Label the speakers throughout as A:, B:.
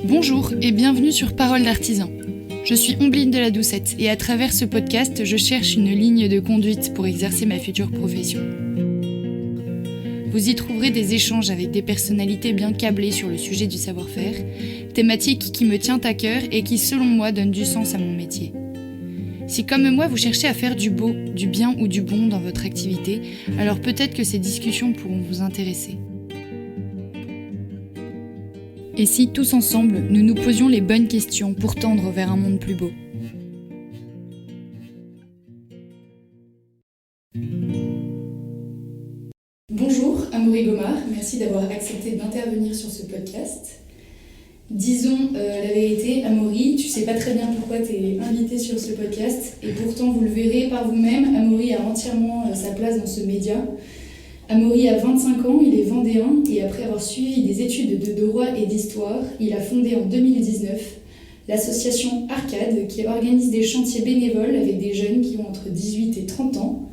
A: Bonjour et bienvenue sur Parole d'artisan. Je suis Ombline de la Doucette et à travers ce podcast, je cherche une ligne de conduite pour exercer ma future profession. Vous y trouverez des échanges avec des personnalités bien câblées sur le sujet du savoir-faire, thématique qui me tient à cœur et qui, selon moi, donne du sens à mon métier. Si comme moi, vous cherchez à faire du beau, du bien ou du bon dans votre activité, alors peut-être que ces discussions pourront vous intéresser. Et si, tous ensemble, nous nous posions les bonnes questions pour tendre vers un monde plus beau ? Bonjour, Amaury Gomard, merci d'avoir accepté d'intervenir sur ce podcast. Disons la vérité, Amaury, tu sais pas très bien pourquoi tu es invité sur ce podcast, et pourtant vous le verrez par vous-même, Amaury a entièrement sa place dans ce média. Amaury a 25 ans, il est vendéen, et après avoir suivi des études de droit et d'histoire, il a fondé en 2019 l'association Arcade, qui organise des chantiers bénévoles avec des jeunes qui ont entre 18 et 30 ans,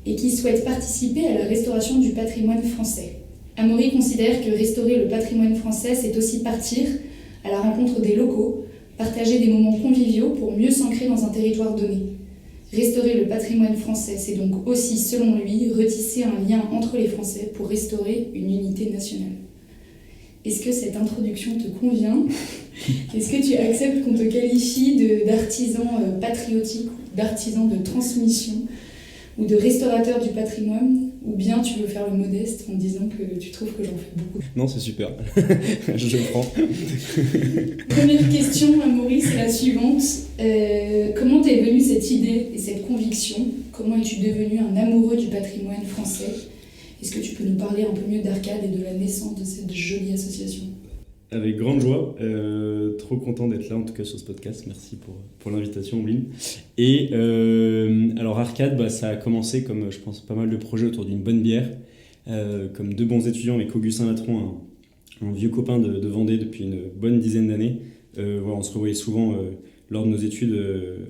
A: et qui souhaitent participer à la restauration du patrimoine français. Amaury considère que restaurer le patrimoine français, c'est aussi partir à la rencontre des locaux, partager des moments conviviaux pour mieux s'ancrer dans un territoire donné. Restaurer le patrimoine français, c'est donc aussi, selon lui, retisser un lien entre les Français pour restaurer une unité nationale. Est-ce que cette introduction te convient ? Est-ce que tu acceptes qu'on te qualifie d'artisan patriotique, d'artisan de transmission ou de restaurateur du patrimoine, ou bien tu veux faire le modeste en disant que tu trouves que j'en fais beaucoup ?
B: Non, c'est super. Je le prends.
A: Première question, Amaury, c'est la suivante. Comment t'es venue cette idée et cette conviction ? Comment es-tu devenu un amoureux du patrimoine français ? Est-ce que tu peux nous parler un peu mieux d'Arcade et de la naissance de cette jolie association ?
B: Avec grande joie, trop content d'être là en tout cas sur ce podcast, merci pour l'invitation Ombline. Et alors Arcade, ça a commencé comme je pense pas mal de projets autour d'une bonne bière, comme deux bons étudiants avec Augustin Latron, un vieux copain de Vendée depuis une bonne dizaine d'années. On se revoyait souvent lors de nos études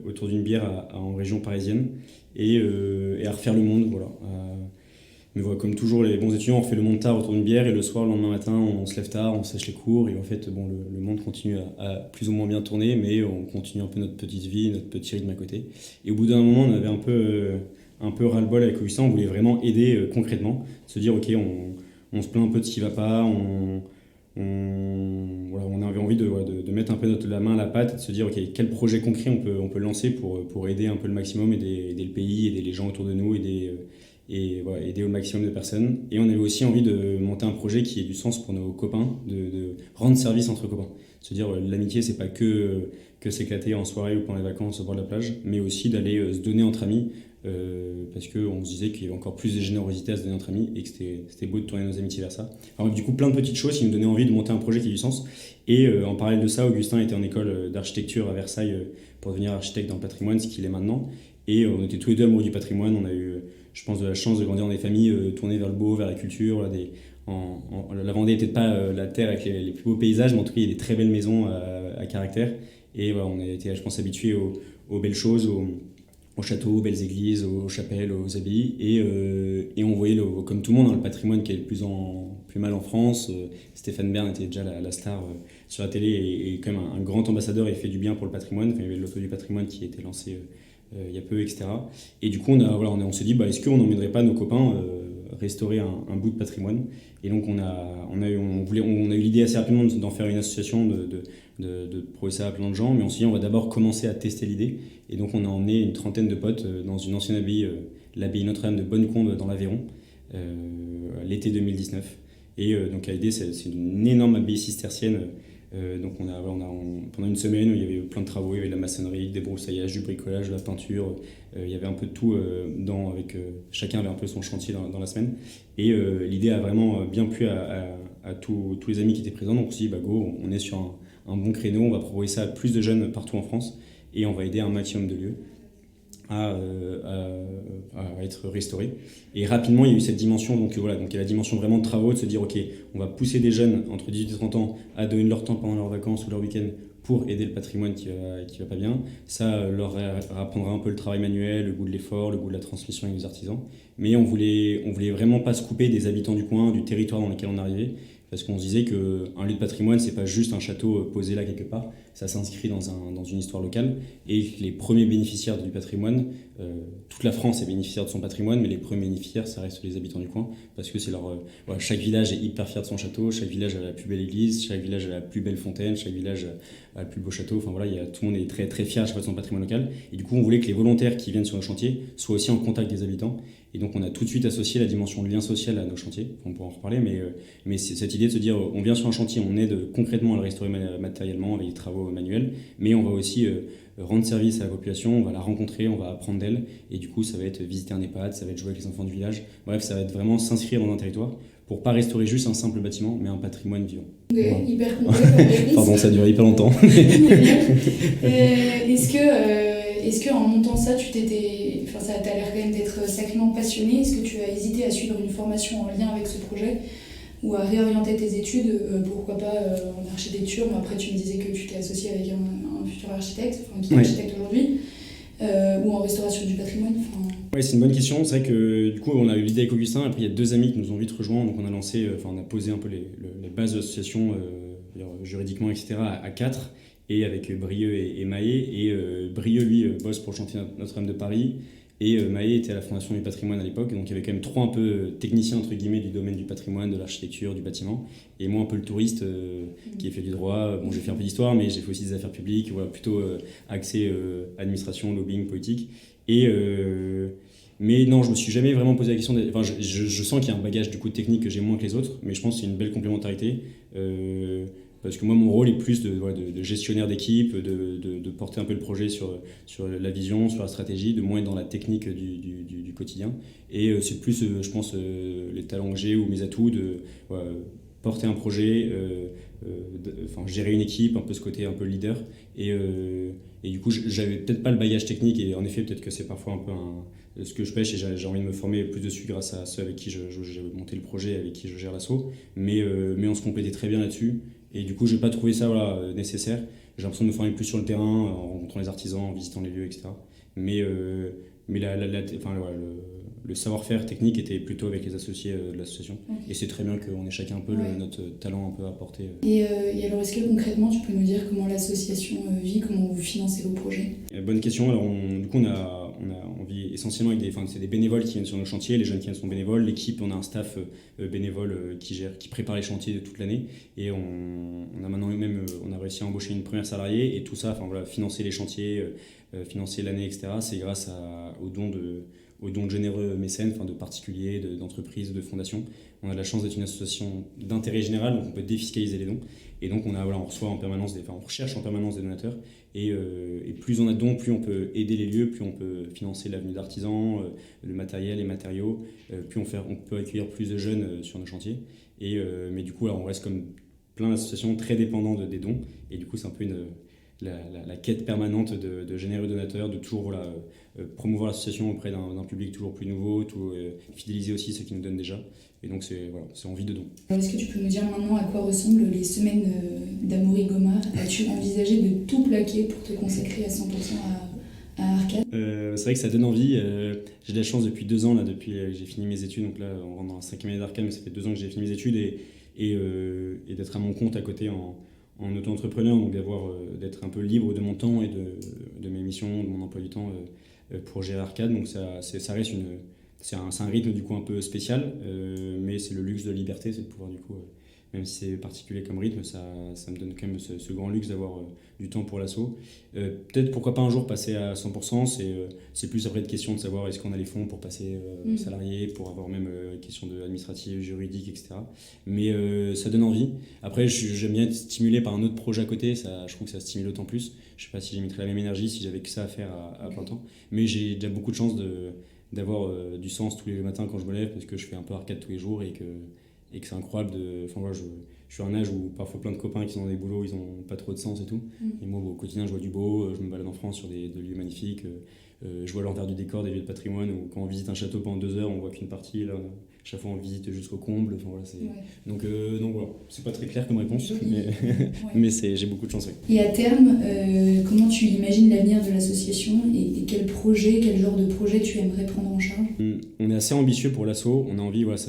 B: autour d'une bière en région parisienne et à refaire le monde, voilà. Mais voilà, comme toujours, les bons étudiants, on fait le monde tard autour d'une bière et le soir, le lendemain matin, on se lève tard, on sèche les cours et en fait, le monde continue à plus ou moins bien tourner, mais on continue un peu notre petite vie, notre petit rythme à côté. Et au bout d'un moment, on avait un peu ras-le-bol avec Augustin, on voulait vraiment aider concrètement, se dire ok, on se plaint un peu de ce qui va pas, on avait envie de mettre un peu la main à la pâte et de se dire ok, quel projet concret on peut lancer pour aider un peu le maximum, aider le pays, aider les gens autour de nous, aider au maximum de personnes. Et on avait aussi envie de monter un projet qui ait du sens pour nos copains, de rendre service entre copains. Se dire l'amitié, c'est pas que s'éclater en soirée ou pendant les vacances au bord de la plage, mais aussi d'aller se donner entre amis, parce qu'on se disait qu'il y avait encore plus de générosité à se donner entre amis et que c'était beau de tourner nos amitiés vers ça. Alors du coup, plein de petites choses qui nous donnaient envie de monter un projet qui ait du sens. Et en parallèle de ça, Augustin était en école d'architecture à Versailles pour devenir architecte dans le patrimoine, ce qu'il est maintenant. Et on était tous les deux amoureux du patrimoine. On a eu, je pense, de la chance de grandir dans des familles tournées vers le beau, vers la culture. La Vendée n'était pas la terre avec les plus beaux paysages, mais en tout cas, il y a des très belles maisons à caractère. Et on a été, je pense, habitués aux belles choses, aux châteaux, aux belles églises, aux chapelles, aux abbayes. Et on voyait, comme tout le monde, le patrimoine qui est le plus mal en France. Stéphane Bern était déjà la star sur la télé et quand même un grand ambassadeur et fait du bien pour le patrimoine. Enfin, il y avait l'auto du patrimoine qui a été lancé il y a peu, etc. Et du coup, on s'est dit, est-ce qu'on n'emmènerait pas nos copains restaurer un bout de patrimoine ? Et donc, on a eu l'idée assez rapidement d'en faire une association, de prouver ça à plein de gens, mais on s'est dit, on va d'abord commencer à tester l'idée. Et donc, on a emmené une trentaine de potes dans une ancienne abbaye, l'abbaye Notre-Dame de Bonnecombe dans l'Aveyron, l'été 2019. Et donc, l'idée, c'est une énorme abbaye cistercienne. Donc pendant une semaine où il y avait plein de travaux, il y avait de la maçonnerie, des broussaillasges, du bricolage, de la peinture, il y avait un peu de tout chacun avait un peu son chantier dans la semaine. Et l'idée a vraiment bien plu à tous les amis qui étaient présents, donc on s'est dit go, on est sur un bon créneau, on va proposer ça à plus de jeunes partout en France et on va aider un maximum de lieux à être restaurés. Et rapidement, il y a eu cette dimension, donc il y a la dimension vraiment de travaux, de se dire ok, on va pousser des jeunes entre 18 et 30 ans à donner leur temps pendant leurs vacances ou leur week-end pour aider le patrimoine qui va pas bien. Ça leur apprendra un peu le travail manuel, le goût de l'effort, le goût de la transmission avec les artisans. Mais on voulait vraiment pas se couper des habitants du coin, du territoire dans lequel on arrivait, parce qu'on se disait qu'un lieu de patrimoine, c'est pas juste un château posé là quelque part, ça s'inscrit dans une histoire locale, et les premiers bénéficiaires du patrimoine, toute la France est bénéficiaire de son patrimoine, mais les premiers bénéficiaires, ça reste les habitants du coin, parce que c'est voilà, chaque village est hyper fier de son château, chaque village a la plus belle église, chaque village a la plus belle fontaine, chaque village a le plus beau château, enfin voilà, tout le monde est très, très fier à chaque fois de son patrimoine local, et du coup on voulait que les volontaires qui viennent sur nos chantiers soient aussi en contact des habitants, et donc on a tout de suite associé la dimension de lien social à nos chantiers, on pourra en reparler, mais c'est cette idée de se dire, on vient sur un chantier, on aide concrètement à le restaurer matériellement avec des travaux manuels, mais on va aussi rendre service à la population, on va la rencontrer, on va apprendre d'elle, et du coup ça va être visiter un EHPAD, ça va être jouer avec les enfants du village, bref, ça va être vraiment s'inscrire dans un territoire pour pas restaurer juste un simple bâtiment, mais un patrimoine vivant.
A: Okay, voilà. Hyper complet.
B: Pardon, ça dure hyper longtemps.
A: Est-ce que en montant ça, ça t'a l'air quand même d'être sacrément passionné? Est-ce que tu as hésité à suivre une formation en lien avec ce projet ou à réorienter tes études, pourquoi pas en architecture? Bon, après, tu me disais que tu t'es associé avec un futur architecte, qui est architecte aujourd'hui, ou en restauration du patrimoine.
B: Oui, c'est une bonne question. C'est vrai que du coup, on a eu l'idée avec Augustin. Après, il y a 2 amis qui nous ont vite rejoints. Donc, on a posé un peu les bases de l'association, juridiquement, etc., à 4. Et avec Brieux et Maé. Et Brieux, lui, bosse pour le chantier Notre-Dame de Paris. Et Maé était à la Fondation du patrimoine à l'époque. Donc, il y avait quand même 3 un peu techniciens, entre guillemets, du domaine du patrimoine, de l'architecture, du bâtiment. Et moi, un peu le touriste qui ai fait du droit. Bon, j'ai fait un peu d'histoire, mais j'ai fait aussi des affaires publiques. Voilà, plutôt axé administration, lobbying, politique. Mais non, je me suis jamais vraiment posé la question. Enfin, je sens qu'il y a un bagage du coup technique que j'ai moins que les autres, mais je pense que c'est une belle complémentarité. Parce que moi, mon rôle est plus de gestionnaire d'équipe, de porter un peu le projet sur la vision, sur la stratégie, de moins être dans la technique du quotidien. Et c'est plus, je pense, les talents que j'ai ou mes atouts de porter un projet, gérer une équipe, un peu ce côté un peu leader. Et du coup, j'avais peut-être pas le bagage technique, et en effet, peut-être que c'est parfois un peu ce que je pêche, et j'ai envie de me former plus dessus grâce à ceux avec qui j'ai monté le projet, avec qui je gère l'asso. Mais on se complétait très bien là-dessus. Et du coup, je n'ai pas trouvé ça nécessaire. J'ai l'impression de me former plus sur le terrain, en rencontrant les artisans, en visitant les lieux, etc. Mais le savoir-faire technique était plutôt avec les associés de l'association. Okay. Et c'est très bien qu'on ait chacun un peu notre talent un peu à apporter.
A: Et alors, est-ce que concrètement, tu peux nous dire comment l'association vit, comment vous financez vos projets?
B: Bonne question. Alors, du coup, on vit essentiellement avec c'est des bénévoles qui viennent sur nos chantiers, les jeunes qui viennent sont bénévoles, l'équipe, on a un staff bénévole qui prépare les chantiers toute l'année, et on a maintenant même on a réussi à embaucher une première salariée, et tout ça, financer les chantiers, financer l'année, etc. C'est grâce aux dons de généreux mécènes, de particuliers, d'entreprises, de fondations. On a de la chance d'être une association d'intérêt général, donc on peut défiscaliser les dons. Et donc on reçoit en permanence on recherche en permanence des donateurs. Et plus on a de dons, plus on peut aider les lieux, plus on peut financer l'avenue d'artisans, le matériel, les matériaux, plus on peut accueillir plus de jeunes sur nos chantiers. Mais du coup, on reste comme plein d'associations très dépendantes des dons. Et du coup, c'est un peu la quête permanente de généreux donateurs, de toujours promouvoir l'association auprès d'un public toujours plus nouveau, fidéliser aussi ceux qui nous donnent déjà. Et donc c'est envie de don.
A: Est-ce que tu peux nous dire maintenant à quoi ressemblent les semaines d'Amaury Gomard? As-tu envisagé de tout plaquer pour te consacrer à 100% à Arcade?
B: C'est vrai que ça donne envie. J'ai de la chance depuis 2 ans, depuis que j'ai fini mes études. Donc là, on rentre dans la 5e année d'Arcade, mais ça fait 2 ans que j'ai fini mes études, et d'être à mon compte à côté en auto-entrepreneur, donc d'être un peu libre de mon temps et de mes missions, de mon emploi du temps pour gérer Arcade. Donc ça reste c'est un rythme du coup un peu spécial, mais c'est le luxe de la liberté, c'est de pouvoir du coup, même si c'est particulier comme rythme, ça me donne quand même ce grand luxe d'avoir du temps pour l'asso. Peut-être pourquoi pas un jour passer à 100%, c'est plus après de question de savoir est-ce qu'on a les fonds pour passer salarié, pour avoir même question administrative, juridique, etc. Mais ça donne envie. Après, j'aime bien être stimulé par un autre projet à côté, je trouve que ça stimule d'autant plus. Je sais pas si j'y mettrais la même énergie si j'avais que ça à faire à plein temps, mais j'ai déjà beaucoup de chance d'avoir du sens tous les matins quand je me lève, parce que je fais un peu Arcade tous les jours, et que c'est incroyable je suis à un âge où parfois plein de copains qui sont dans des boulots, ils ont pas trop de sens et tout. Et moi, au quotidien, je vois du beau, je me balade en France sur des lieux magnifiques, je vois l'envers du décor des lieux de patrimoine, où quand on visite un château pendant 2 heures, on voit qu'une partie, là, chaque fois on le visite jusqu'au comble. Enfin, voilà,
A: Ouais.
B: donc voilà, c'est pas très clair comme réponse,
A: Joli.
B: mais,
A: Ouais.
B: mais j'ai beaucoup de chance. Oui.
A: Et à terme, comment tu imagines l'avenir de l'association et quel genre de projet tu aimerais prendre en charge?
B: On est assez ambitieux pour l'asso, on a envie, voilà,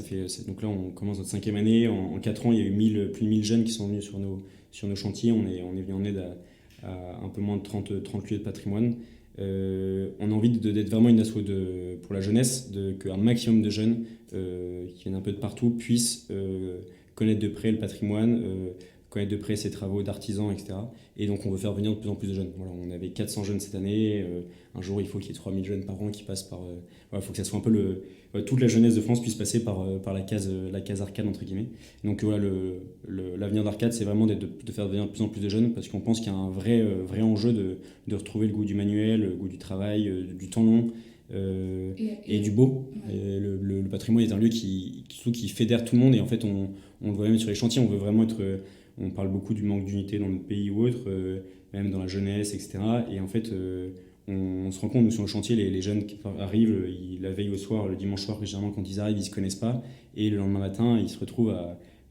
B: donc là on commence notre 5e année, en 4 ans il y a eu plus de 1000 jeunes qui sont venus sur nos chantiers, on est venu en aide à un peu moins de 30 lieux de patrimoine. On a envie d'être vraiment une asso pour la jeunesse, qu'un maximum de jeunes qui viennent un peu de partout puissent connaître de près le patrimoine, connaître de près ses travaux d'artisans, etc. Et donc on veut faire venir de plus en plus de jeunes. Voilà, on avait 400 jeunes cette année, un jour il faut qu'il y ait 3000 jeunes par an qui passent par... Il faut que ça soit un peu toute la jeunesse de France puisse passer par la case arcade, entre guillemets. Donc voilà, l'avenir d'Arcade, c'est vraiment de faire venir de plus en plus de jeunes, parce qu'on pense qu'il y a un vrai enjeu de retrouver le goût du manuel, le goût du travail, du temps long, et du beau.
A: Ouais.
B: Et le patrimoine est un lieu qui fédère tout le monde, et en fait on le voit même sur les chantiers, on veut vraiment être... On parle beaucoup du manque d'unité dans notre pays ou autre, même dans la jeunesse, etc. Et en fait, on se rend compte, nous, sur le chantier, les jeunes qui arrivent, la veille au soir, le dimanche soir, généralement, quand ils arrivent, ils ne se connaissent pas. Et le lendemain matin, ils se retrouvent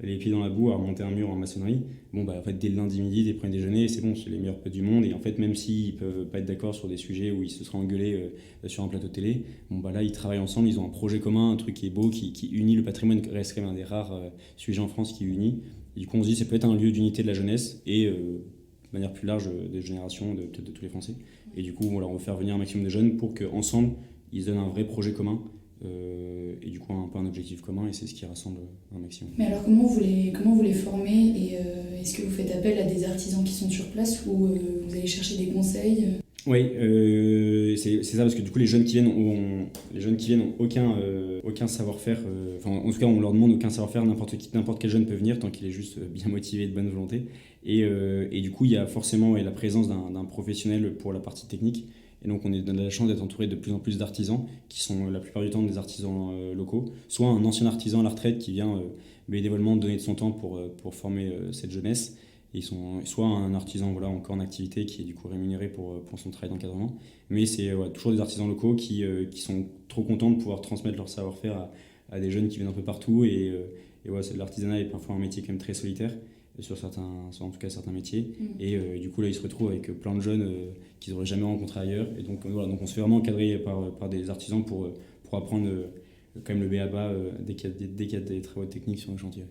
B: les pieds dans la boue, à remonter un mur en maçonnerie. Bon, en fait, dès le lundi midi, dès le premier déjeuner, c'est bon, c'est les meilleurs potes du monde. Et en fait, même s'ils ne peuvent pas être d'accord sur des sujets où ils se seraient engueulés sur un plateau de télé, là, ils travaillent ensemble, ils ont un projet commun, un truc qui est beau, qui unit. Le patrimoine reste quand même un des rares sujets en France qui unit. Et du coup, on se dit ça peut être un lieu d'unité de la jeunesse et de manière plus large des générations, peut-être de tous les Français. Et du coup, voilà, on veut faire venir un maximum de jeunes pour qu'ensemble, ils donnent un vrai projet commun et du coup un peu un objectif commun, et c'est ce qui rassemble un maximum.
A: Mais alors comment vous les formez et est-ce que vous faites appel à des artisans qui sont sur place ou vous allez chercher des conseils?
B: Oui, c'est ça, parce que du coup les jeunes qui viennent ont aucun savoir-faire, en tout cas on leur demande aucun savoir-faire, n'importe quel jeune peut venir tant qu'il est juste bien motivé et de bonne volonté, et du coup il y a forcément la présence d'un professionnel pour la partie technique, et donc on a la chance d'être entouré de plus en plus d'artisans qui sont la plupart du temps des artisans locaux, soit un ancien artisan à la retraite qui vient bénévolement donner de son temps pour former cette jeunesse. Ils sont soit un artisan encore en activité qui est du coup rémunéré pour son travail d'encadrement, mais c'est toujours des artisans locaux qui sont trop contents de pouvoir transmettre leur savoir-faire à des jeunes qui viennent un peu partout, et l'artisanat est parfois un métier quand même très solitaire sur en tout cas certains métiers, et du coup là ils se retrouvent avec plein de jeunes qu'ils n'auraient jamais rencontrés ailleurs, et donc donc on se fait vraiment encadrer par des artisans pour apprendre quand même le b.a.-ba dès qu'il y a des travaux techniques sur le chantier.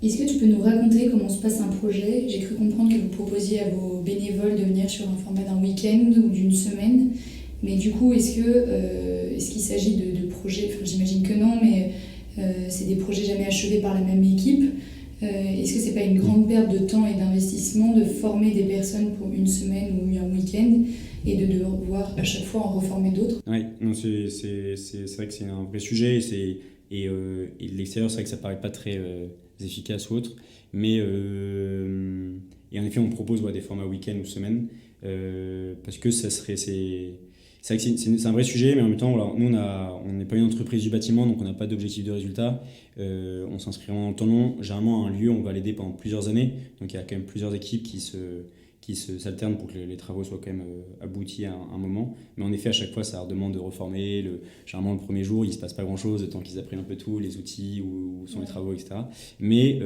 A: Est-ce que tu peux nous raconter comment se passe un projet? J'ai cru comprendre que vous proposiez à vos bénévoles de venir sur un format d'un week-end ou d'une semaine. Mais du coup, est-ce qu'il s'agit de projets, j'imagine que non, mais c'est des projets jamais achevés par la même équipe. Est-ce que c'est pas une grande perte de temps et d'investissement de former des personnes pour une semaine ou un week-end et de devoir à chaque fois en reformer d'autres?
B: Oui, c'est vrai que c'est un vrai sujet, et de l'extérieur, c'est vrai que ça paraît pas très efficace ou autre, mais et en effet on propose des formats week-end ou semaine, parce que c'est vrai que c'est un vrai sujet, mais en même temps nous on n'est pas une entreprise du bâtiment, donc on n'a pas d'objectif de résultat, on s'inscrit vraiment dans le temps long. Généralement un lieu on va l'aider pendant plusieurs années, donc il y a quand même plusieurs équipes qui s'alternent pour que les travaux soient quand même aboutis à un moment. Mais en effet, à chaque fois, ça leur demande de reformer. Généralement, le premier jour, il ne se passe pas grand-chose, le temps qu'ils apprennent un peu tout, les outils, où sont les travaux, etc. Mais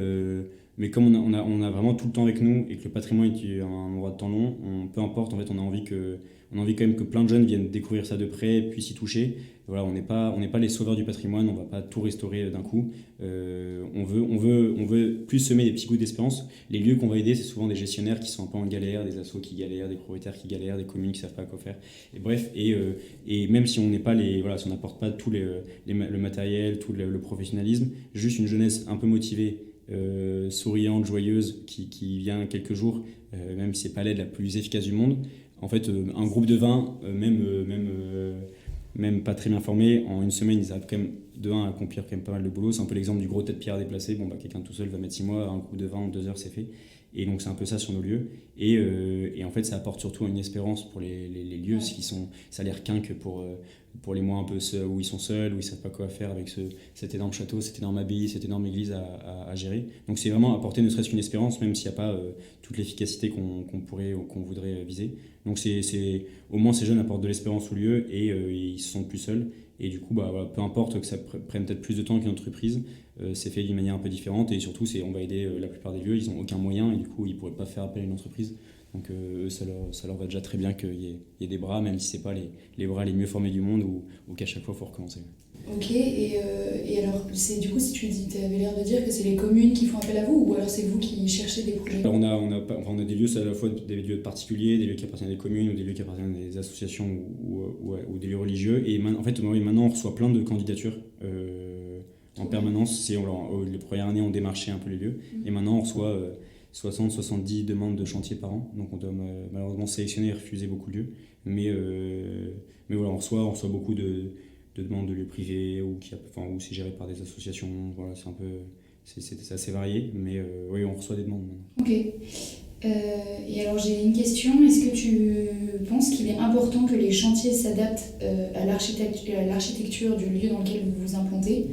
B: comme on a vraiment tout le temps avec nous, et que le patrimoine est un endroit de temps long, peu importe, en fait, on a envie quand même que plein de jeunes viennent découvrir ça de près, puissent y toucher. Voilà, on n'est pas les sauveurs du patrimoine, on ne va pas tout restaurer d'un coup. On veut plus semer des petits bouts d'espérance. Les lieux qu'on va aider, c'est souvent des gestionnaires qui sont un peu en galère, des assos qui galèrent, des propriétaires qui galèrent, des communes qui ne savent pas quoi faire. Et bref, et même si on n'est pas si on n'apporte pas tout le matériel, tout le professionnalisme, juste une jeunesse un peu motivée, souriante, joyeuse, qui vient quelques jours, même si c'est pas l'aide la plus efficace du monde. En fait, un groupe de 20, même pas très bien formés, en une semaine, ils arrivent quand même à accomplir quand même pas mal de boulot. C'est un peu l'exemple du gros tas de pierres déplacé. Quelqu'un tout seul va mettre 6 mois, un groupe de 20 en 2 heures, c'est fait. Et donc c'est un peu ça sur nos lieux. Et en fait, ça apporte surtout une espérance pour les lieux, ça a l'air quinque pour les mois un peu où ils sont seuls, où ils savent pas quoi faire avec cet énorme château, cette énorme abbaye, cette énorme église à gérer. Donc c'est vraiment apporter ne serait-ce qu'une espérance, même s'il n'y a pas toute l'efficacité qu'on voudrait viser. Donc au moins ces jeunes apportent de l'espérance au lieu, et ils se sentent plus seuls. Et du coup, voilà, peu importe que ça prenne peut-être plus de temps qu'une entreprise, c'est fait d'une manière un peu différente. Et surtout, on va aider la plupart des lieux, ils n'ont aucun moyen et du coup, ils ne pourraient pas faire appel à une entreprise. Donc eux, ça leur va déjà très bien qu'il y ait des bras, même si ce n'est pas les bras les mieux formés du monde ou qu'à chaque fois, il faut recommencer.
A: Ok, et alors, du coup, si tu avais l'air de dire que c'est les communes qui font appel à vous, ou alors c'est vous qui cherchez des projets?
B: Alors on a des lieux, c'est à la fois des lieux de particuliers, des lieux qui appartiennent à des communes ou des lieux qui appartiennent à des associations ou des lieux religieux. Et en fait, maintenant, on reçoit plein de candidatures en permanence. Les premières années, on démarchait un peu les lieux. Et maintenant, on reçoit 60-70 demandes de chantier par an. Donc on doit malheureusement sélectionner et refuser beaucoup de lieux. Mais voilà, on reçoit beaucoup de demandes de lieux privés ou c'est géré par des associations. Voilà, c'est assez varié, mais oui, on reçoit des demandes.
A: Ok. Et alors j'ai une question, est-ce que tu penses qu'il est important que les chantiers s'adaptent à l'architecture du lieu dans lequel vous vous implantez,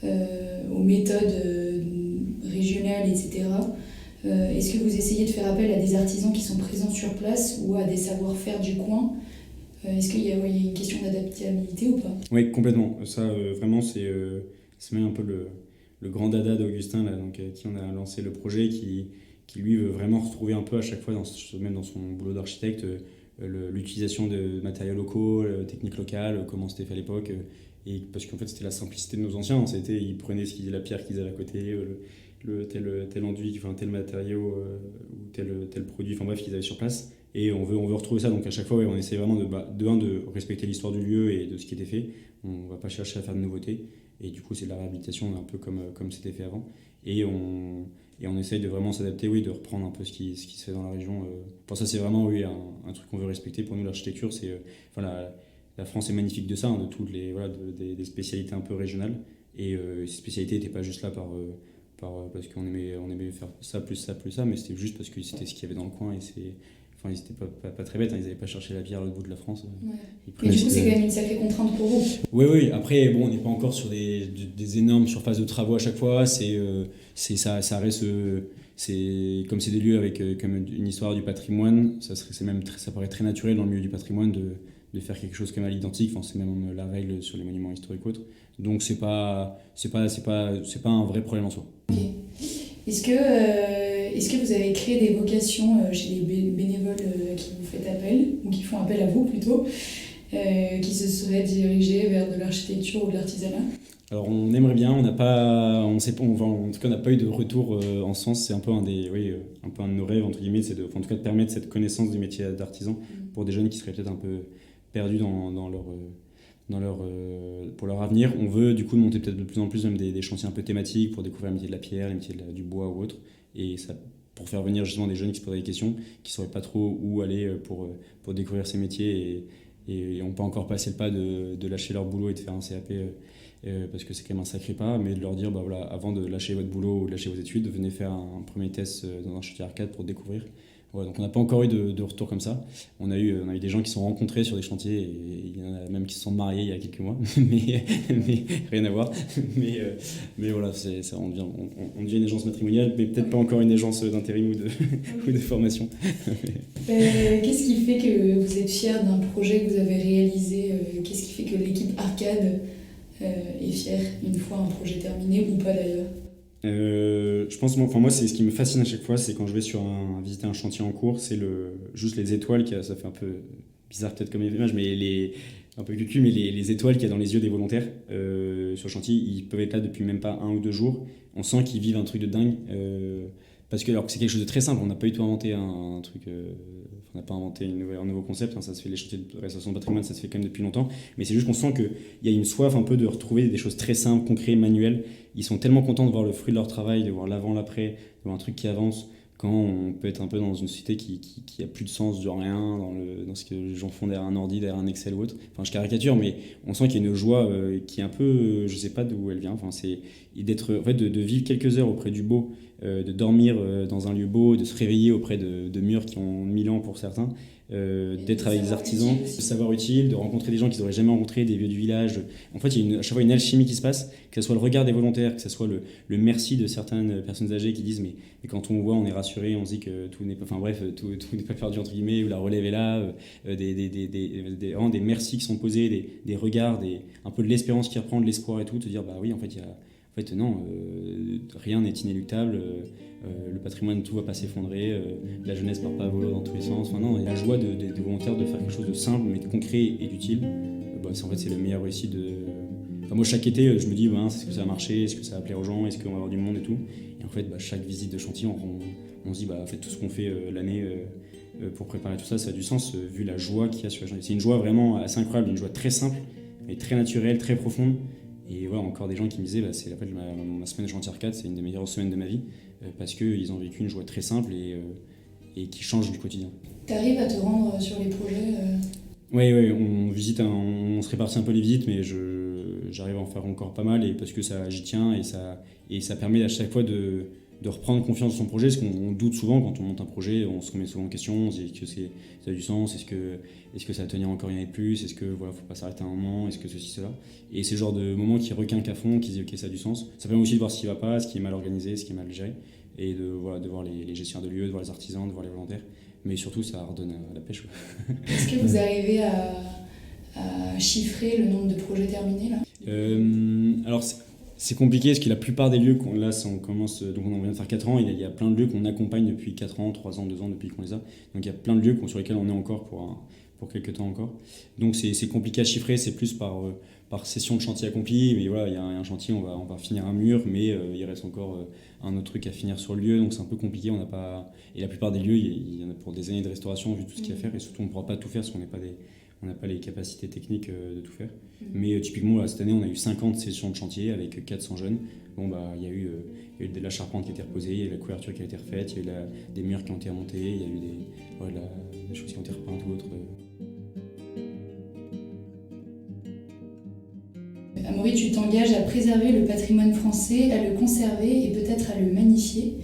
A: aux méthodes régionales, etc. Est-ce que vous essayez de faire appel à des artisans qui sont présents sur place ou à des savoir-faire du coin? Est-ce qu'il y a une question d'adaptabilité ou pas?
B: Oui, complètement. Ça, vraiment, c'est même un peu le grand dada d'Augustin, là, donc, qui on a lancé le projet, qui lui veut vraiment retrouver un peu à chaque fois, même dans son boulot d'architecte, l'utilisation de matériaux locaux, techniques locales, comment c'était fait à l'époque. Et parce qu'en fait, c'était la simplicité de nos anciens. Ils prenaient la pierre qu'ils avaient à côté, tel enduit, tel matériau ou tel produit, bref, qu'ils avaient sur place. Et on veut retrouver ça. Donc à chaque fois, on essaie vraiment de respecter l'histoire du lieu et de ce qui était fait. On ne va pas chercher à faire de nouveautés. Et du coup, c'est de la réhabilitation un peu comme c'était fait avant. Et on essaye de vraiment s'adapter, de reprendre un peu ce qui se fait dans la région. Pour ça, c'est vraiment un truc qu'on veut respecter. Pour nous, l'architecture, la France est magnifique de ça, de toutes des spécialités un peu régionales. Et ces spécialités n'étaient pas juste là parce qu'on aimait faire ça, plus ça, plus ça, mais c'était juste parce que c'était ce qu'il y avait dans le coin. Et ils n'étaient pas très bêtes, ils n'avaient pas cherché la pierre à l'autre bout de la France.
A: Ouais. Mais du coup, c'est quand même une sacrée contrainte pour vous.
B: Oui. Après, on n'est pas encore sur des énormes surfaces de travaux à chaque fois. Ça reste, comme c'est des lieux avec comme une histoire du patrimoine, ça paraît très naturel dans le milieu du patrimoine de faire quelque chose comme à l'identique. C'est même la règle sur les monuments historiques autres. Donc c'est pas un vrai problème en soi.
A: Okay. Est-ce que vous avez créé des vocations chez les bénévoles qui vous faites appel, ou qui font appel à vous plutôt, qui se seraient dirigés vers de l'architecture ou de l'artisanat?
B: Alors on aimerait bien, en tout cas on n'a pas eu de retour en ce sens. C'est un peu un de nos rêves entre guillemets, c'est de permettre cette connaissance du métier d'artisan pour des jeunes qui seraient peut-être un peu perdus pour leur avenir. On veut du coup monter peut-être de plus en plus même des chantiers un peu thématiques pour découvrir le métier de la pierre, le métier du bois ou autre, et ça pour faire venir justement des jeunes qui se poseraient des questions, qui ne sauraient pas trop où aller pour découvrir ces métiers et n'ont pas encore passé le pas de lâcher leur boulot et de faire un CAP parce que c'est quand même un sacré pas, mais de leur dire avant de lâcher votre boulot ou de lâcher vos études, venez faire un premier test dans un chantier arcade pour découvrir. Ouais, donc on n'a pas encore eu de retour comme ça. On a eu des gens qui se sont rencontrés sur des chantiers et il y en a même qui se sont mariés il y a quelques mois, mais rien à voir. Mais voilà, on devient une agence matrimoniale, mais peut-être pas encore une agence d'intérim ou de formation.
A: Qu'est-ce qui fait que vous êtes fiers d'un projet que vous avez réalisé? Qu'est-ce qui fait que l'équipe Arcade est fière une fois un projet terminé ou pas d'ailleurs?
B: Je pense, moi, c'est ce qui me fascine à chaque fois, c'est quand je vais visiter un chantier en cours, c'est juste les étoiles, ça fait un peu bizarre peut-être comme image, mais un peu cucu, mais les étoiles qu'il y a dans les yeux des volontaires sur le chantier, ils peuvent être là depuis même pas 1 ou 2 jours. On sent qu'ils vivent un truc de dingue, parce que alors que c'est quelque chose de très simple, on n'a pas du tout inventé un truc, on n'a pas inventé un nouveau concept, ça se fait, les chantiers de restauration de patrimoine, ça se fait quand même depuis longtemps, mais c'est juste qu'on sent qu'il y a une soif un peu de retrouver des choses très simples, concrètes, manuelles. Ils sont tellement contents de voir le fruit de leur travail, de voir l'avant, l'après, de voir un truc qui avance, quand on peut être un peu dans une société qui a plus de sens de rien, dans ce que les gens font derrière un ordi, derrière un Excel ou autre. Je caricature, mais on sent qu'il y a une joie qui est un peu, je sais pas d'où elle vient, c'est de vivre quelques heures auprès du beau, de dormir dans un lieu beau, de se réveiller auprès de murs qui ont 1000 ans pour certains. d'être avec des artisans, de savoir utile, de rencontrer des gens qu'ils n'auraient jamais rencontrés, des vieux du village. En fait, il y a à chaque fois une alchimie qui se passe, que ce soit le regard des volontaires, que ce soit le merci de certaines personnes âgées qui disent mais quand on voit, on est rassuré, on se dit que tout n'est pas, enfin bref, tout n'est pas perdu entre guillemets, ou la relève est là, vraiment des merci qui sont posés, des regards, un peu de l'espérance qui reprend, de l'espoir et tout, te dire bah oui, en fait non, rien n'est inéluctable. Le patrimoine, tout va pas s'effondrer, la jeunesse part pas à volo dans tous les sens. Enfin, non, il y a la joie des volontaires de faire quelque chose de simple, mais de concret et d'utile. En fait, c'est le meilleur réussi de. Enfin, moi, chaque été, je me dis, est-ce que ça va marcher, est-ce que ça va plaire aux gens, est-ce qu'on va avoir du monde et tout. Et en fait, chaque visite de chantier, on se dit, en fait, tout ce qu'on fait l'année pour préparer tout ça, ça a du sens, vu la joie qu'il y a sur les chantiers. C'est une joie vraiment assez incroyable, une joie très simple, mais très naturelle, très profonde. Et voilà, encore des gens qui me disaient, c'est en fait, ma semaine de chantier arcade, c'est une des meilleures semaines de ma vie, parce qu'ils ont vécu une joie très simple et qui change du quotidien.
A: T'arrives à te rendre sur les projets
B: Oui, on visite, on se répartit un peu les visites, mais j'arrive à en faire encore pas mal, et parce que j'y tiens, et ça permet à chaque fois de reprendre confiance dans son projet, parce qu'on doute souvent quand on monte un projet, on se remet souvent en question, on se dit que ça a du sens, est-ce que ça va tenir encore une année de plus, est-ce que faut pas s'arrêter à un moment, est-ce que ceci, cela. Et c'est le genre de moment qui requinque à fond, qui dit ok, ça a du sens. Ça permet aussi de voir ce qui va pas, ce qui est mal organisé, ce qui est mal géré, et de voir les gestionnaires de lieux, de voir les artisans, de voir les volontaires, mais surtout ça redonne à la pêche.
A: Est-ce que vous arrivez à chiffrer le nombre de projets terminés là
B: Alors c'est compliqué parce que la plupart des lieux, là on commence, donc on vient de faire 4 ans, il y a plein de lieux qu'on accompagne depuis 4 ans, 3 ans, 2 ans depuis qu'on les a. Donc il y a plein de lieux sur lesquels on est encore pour quelques temps encore. Donc c'est compliqué à chiffrer, c'est plus par session de chantier accompli. Mais voilà, il y a un chantier, on va finir un mur, mais il reste encore un autre truc à finir sur le lieu, donc c'est un peu compliqué. Et la plupart des lieux, il y en a pour des années de restauration vu tout ce qu'il y a à faire, et surtout on ne pourra pas tout faire parce qu'on n'a pas les capacités techniques de tout faire. Mais typiquement, là, cette année, on a eu 50 sessions de chantier avec 400 jeunes. Il y a eu de la charpente qui a été reposée, il y a eu la couverture qui a été refaite, il y a eu des murs qui ont été remontés, il y a eu des choses qui ont été repeintes ou autres.
A: Amaury, tu t'engages à préserver le patrimoine français, à le conserver et peut-être à le magnifier.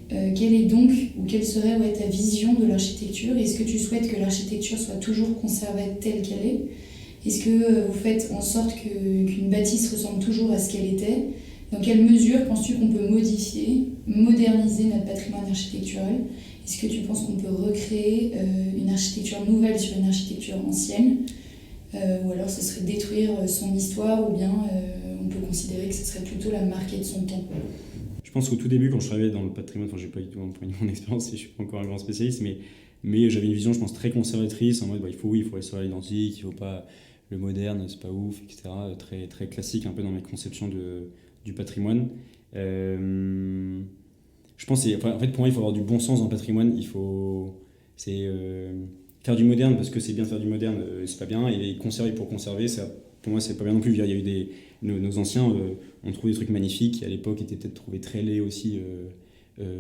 A: Quelle est donc, ou quelle serait ta vision de l'architecture? Est-ce que tu souhaites que l'architecture soit toujours conservée telle qu'elle est? Est-ce que vous faites en sorte qu'une bâtisse ressemble toujours à ce qu'elle était? Dans quelle mesure penses-tu qu'on peut modifier, moderniser notre patrimoine architectural? Est-ce que tu penses qu'on peut recréer une architecture nouvelle sur une architecture ancienne? Ou alors ce serait détruire son histoire, ou bien on peut considérer que ce serait plutôt la marquer de son temps?
B: Je pense qu'au tout début, quand je travaillais dans le patrimoine, je n'ai pas du tout mon expérience, je ne suis pas encore un grand spécialiste, mais j'avais une vision, je pense, très conservatrice, en mode il faut rester à l'identique, il ne faut pas le moderne, c'est pas ouf, etc. Très, très classique un peu dans mes conceptions du patrimoine. Je pense en fait, pour moi, il faut avoir du bon sens dans le patrimoine. Faire du moderne parce que c'est bien de faire du moderne, c'est pas bien, et conserver pour conserver, ça, pour moi, c'est pas bien non plus. Il y a eu nos anciens ont trouvé des trucs magnifiques qui à l'époque étaient peut-être trouvés très laids aussi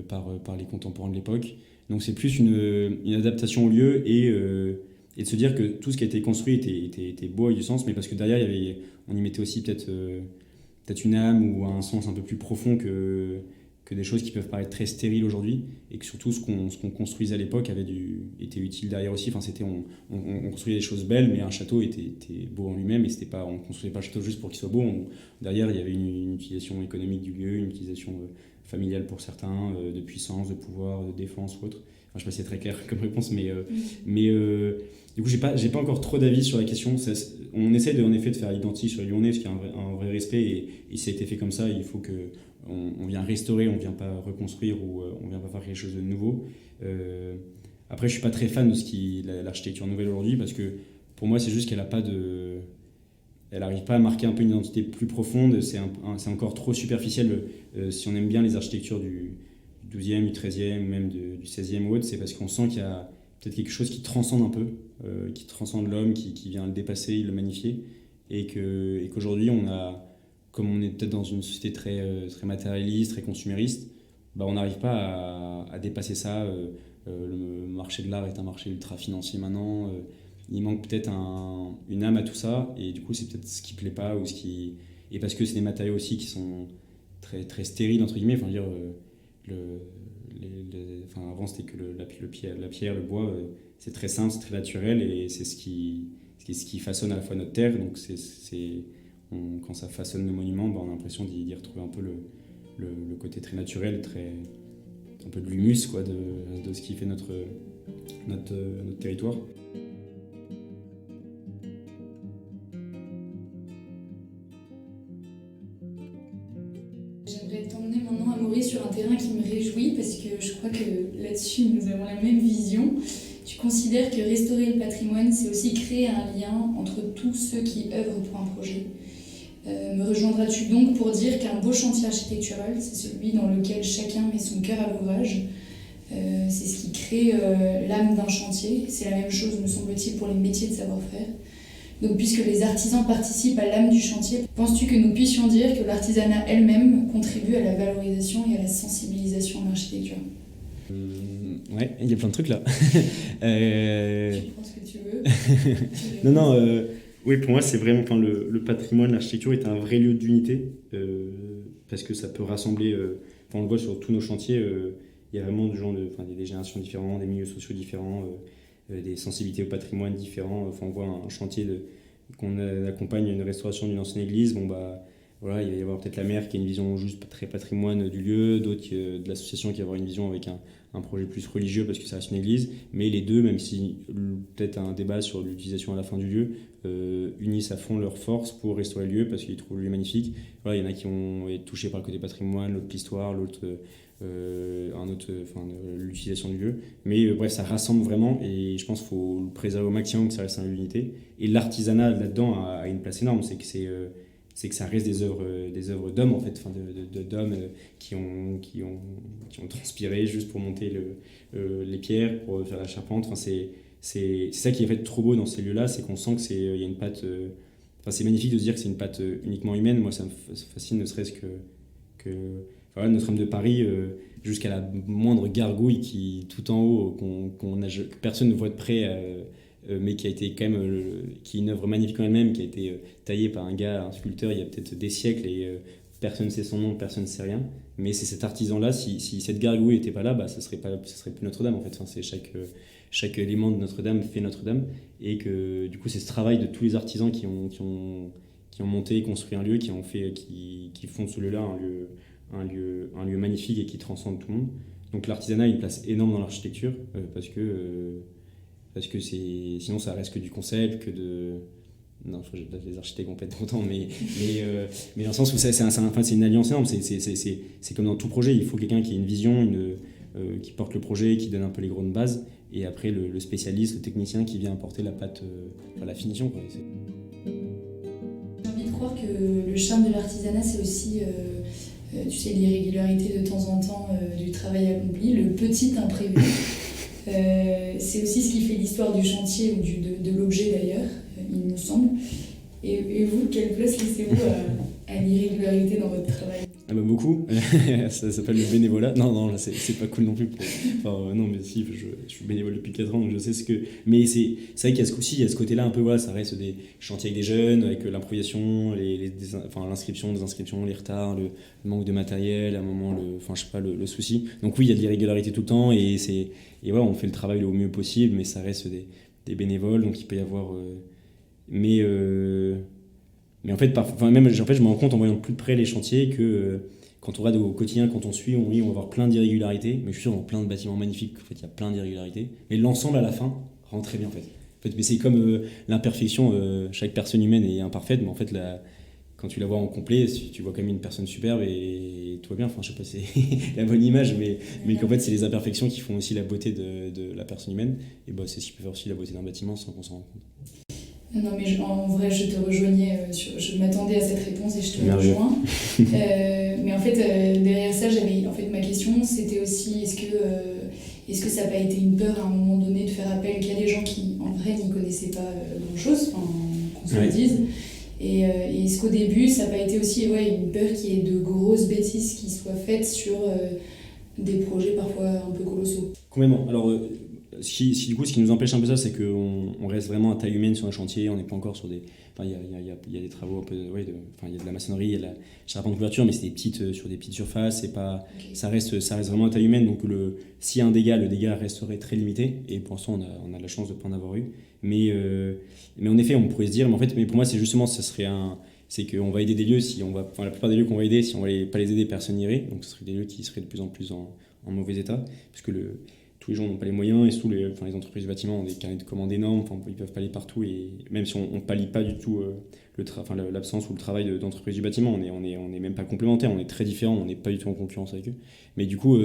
B: par les contemporains de l'époque. Donc c'est plus une adaptation au lieu et de se dire que tout ce qui a été construit était beau et du sens, mais parce que derrière on y mettait aussi peut-être une âme ou un sens un peu plus profond que des choses qui peuvent paraître très stériles aujourd'hui, et que surtout ce qu'on construisait à l'époque était utile derrière aussi. Enfin, on construisait des choses belles, mais un château était beau en lui-même, et on ne construisait pas le château juste pour qu'il soit beau. Derrière, il y avait une utilisation économique du lieu, une utilisation familiale pour certains, de puissance, de pouvoir, de défense ou autre. Enfin, je ne sais pas si c'est très clair comme réponse, mais du coup, j'ai pas encore trop d'avis sur la question. On essaie en effet de faire identique sur les Lyonnais, parce qu'il y a un vrai respect, et ça a été fait comme ça. Il faut qu'on vient restaurer, on ne vient pas reconstruire, ou on ne vient pas faire quelque chose de nouveau. Après, je ne suis pas très fan de l'architecture nouvelle aujourd'hui, parce que pour moi, c'est juste qu'elle n'arrive pas à marquer un peu une identité plus profonde. C'est encore trop superficiel. Si on aime bien les architectures du 12e, du 13e, ou même du 16e ou autre, c'est parce qu'on sent qu'il y a peut-être quelque chose qui transcende un peu, qui transcende l'homme, qui vient le dépasser, le magnifier, et qu'aujourd'hui, comme on est peut-être dans une société très, très matérialiste, très consumériste, on n'arrive pas à dépasser ça. Le marché de l'art est un marché ultra financier maintenant. Il manque peut-être une âme à tout ça, et du coup, c'est peut-être ce qui ne plaît pas, et parce que c'est des matériaux aussi qui sont très, très stériles, entre guillemets. Enfin, Enfin, avant, c'était que la pierre, le bois, c'est très simple, c'est très naturel et c'est ce qui façonne à la fois notre terre. Donc, quand ça façonne nos monuments, on a l'impression d'y retrouver un peu le côté très naturel, un peu de l'humus quoi, de ce qui fait notre territoire.
A: J'aimerais t'emmener maintenant à Amaury sur un terrain qui me réjouit parce que je crois que là-dessus nous avons la même vision. Tu considères que restaurer le patrimoine, c'est aussi créer un lien entre tous ceux qui œuvrent pour un projet. Me rejoindras-tu donc pour dire qu'un beau chantier architectural, c'est celui dans lequel chacun met son cœur à l'ouvrage. C'est ce qui crée l'âme d'un chantier. C'est la même chose, me semble-t-il, pour les métiers de savoir-faire. Donc, puisque les artisans participent à l'âme du chantier, penses-tu que nous puissions dire que l'artisanat elle-même contribue à la valorisation et à la sensibilisation en architecture ?
B: Ouais, il y a plein de trucs là.
A: Tu prends ce que tu veux.
B: Non. Oui, pour moi, c'est vraiment. Enfin, le patrimoine, l'architecture est un vrai lieu d'unité parce que ça peut rassembler. On le voit sur tous nos chantiers. Il y a vraiment des générations différentes, des milieux sociaux différents, des sensibilités au patrimoine différents. Enfin, on voit un chantier qu'on accompagne une restauration d'une ancienne église. Voilà, il va y avoir peut-être la maire qui a une vision juste très patrimoine du lieu, d'autres de l'association qui va avoir une vision avec un projet plus religieux parce que ça reste une église. Mais les deux, même si peut-être un débat sur l'utilisation à la fin du lieu, unissent à fond leurs forces pour restaurer le lieu parce qu'ils trouvent le lieu magnifique. Voilà, il y en a qui ont été touchés par le côté patrimoine, l'autre l'histoire, l'autre l'utilisation du lieu. Mais bref, ça rassemble vraiment et je pense qu'il faut le préserver au maximum que ça reste un lieu d'unité. Et l'artisanat là-dedans a une place énorme, c'est que ça reste des œuvres d'hommes en fait, d'hommes qui ont transpiré juste pour monter les pierres, pour faire la charpente. C'est ça qui est fait trop beau dans ces lieux-là, c'est qu'on sent qu'il y a une patte. C'est magnifique de se dire que c'est une patte uniquement humaine. Moi, ça me fascine, ne serait-ce que Notre-Dame de Paris, jusqu'à la moindre gargouille qui tout en haut, que personne ne voit de près. Mais qui a été quand même qui est une œuvre magnifique en elle-même, qui a été taillée par un sculpteur il y a peut-être des siècles et personne ne sait son nom, personne ne sait rien. Mais c'est cet artisan-là, si cette gargouille n'était pas là, ça serait plus Notre-Dame en fait. Enfin, c'est chaque élément de Notre-Dame fait Notre-Dame et que du coup c'est ce travail de tous les artisans qui ont monté et construit un lieu, qui font de ce lieu-là un lieu magnifique et qui transcende tout le monde. Donc l'artisanat a une place énorme dans l'architecture parce que sinon ça reste que du concept, non, les architectes vont pas être contents, mais dans le sens où c'est une alliance énorme, c'est comme dans tout projet, il faut quelqu'un qui ait une vision, qui porte le projet, qui donne un peu les grandes bases, et après le spécialiste, le technicien qui vient apporter la patte, la finition, quoi.
A: J'ai envie de croire que le charme de l'artisanat, c'est aussi l'irrégularité de temps en temps du travail accompli, le petit imprévu. C'est aussi ce qui fait l'histoire du chantier ou de l'objet d'ailleurs, il me semble. Et vous, quelle place laissez-vous à l'irrégularité dans votre travail ?
B: Beaucoup. Ça s'appelle le bénévolat. Non, là, c'est pas cool non plus. Non, mais si, je suis bénévole depuis 4 ans, donc je sais ce que. Mais c'est vrai qu'il y a il y a ce côté-là un peu, voilà, ça reste des chantiers avec des jeunes, avec l'improvisation, l'inscription, des inscriptions, les retards, le manque de matériel, à un moment, le souci. Donc oui, il y a de l'irrégularité tout le temps, et voilà, on fait le travail au mieux possible, mais ça reste des bénévoles, donc il peut y avoir. Mais en fait, je me rends compte en voyant de plus de près les chantiers que quand on regarde au quotidien, quand on suit, on va avoir plein d'irrégularités. Mais je suis sûr, dans plein de bâtiments magnifiques, en fait, il y a plein d'irrégularités. Mais l'ensemble, à la fin, rend très bien, en fait. Mais c'est comme l'imperfection, chaque personne humaine est imparfaite, mais en fait, quand tu la vois en complet, tu vois quand même une personne superbe et tout va bien. Enfin, je sais pas si c'est la bonne image, mais qu'en fait, c'est les imperfections qui font aussi la beauté de la personne humaine. Et c'est ce qui peut faire aussi la beauté d'un bâtiment sans qu'on s'en rende compte.
A: Non, mais en vrai, je te rejoignais, je m'attendais à cette réponse et je te rejoins. Mais en fait, derrière ça, ma question, c'était aussi, est-ce que ça n'a pas été une peur à un moment donné de faire appel, qu'il y a des gens qui, en vrai, n'y connaissaient pas grand-chose, qu'on se le dise. Et est-ce qu'au début, ça n'a pas été aussi une peur qu'il y ait de grosses bêtises qui soient faites sur des projets parfois un peu colossaux ?
B: Complètement. Alors, ce qui nous empêche un peu ça, c'est qu'on reste vraiment à taille humaine sur un chantier, on n'est pas encore sur des... Enfin, il y a des travaux un peu... Ouais, enfin, il y a de la maçonnerie, il y a de la charpente de couverture, mais c'est sur des petites surfaces, c'est pas...
A: Ok.
B: Ça reste vraiment à taille humaine, donc s'il y a un dégât, le dégât resterait très limité, et pour l'instant, on a de la chance de ne pas en avoir eu. Mais en effet, on pourrait se dire, mais pour moi, c'est justement, c'est qu'on va aider des lieux, la plupart des lieux qu'on va aider, si on ne va pas les aider, personne n'irait, donc ce seraient des lieux qui seraient de plus en plus en mauvais état, parce que tous les gens n'ont pas les moyens, et les entreprises de bâtiment ont des carnets de commandes énormes, enfin, ils peuvent pas aller partout, et même si on ne pallie pas du tout l'absence ou le travail d'entreprises du bâtiment, on est même pas complémentaires, on est très différents, on n'est pas du tout en concurrence avec eux. Mais du coup,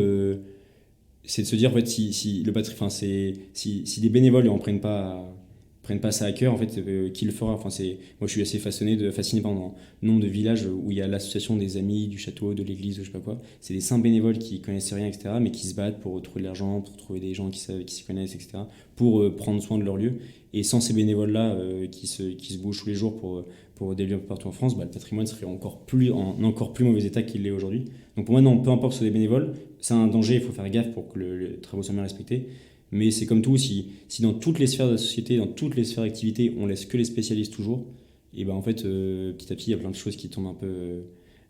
B: c'est de se dire, en fait, si si des bénévoles ne prennent pas ça à cœur, en fait, qui le fera. Moi, je suis assez fasciné par le nombre de villages où il y a l'association des amis du château, de l'église, ou je sais pas quoi. C'est des simples bénévoles qui connaissent rien, etc., mais qui se battent pour trouver de l'argent, pour trouver des gens qui s'y connaissent, etc., pour prendre soin de leur lieu. Et sans ces bénévoles-là qui se bougent tous les jours pour des lieux un peu partout en France, le patrimoine serait en encore plus mauvais état qu'il l'est aujourd'hui. Donc pour moi, non, peu importe que ce soit des bénévoles, c'est un danger, il faut faire gaffe pour que les travaux soient bien respectés. Mais c'est comme tout, si dans toutes les sphères de la société, dans toutes les sphères d'activité, on laisse que les spécialistes toujours, et ben en fait, petit à petit, il y a plein de choses qui tombent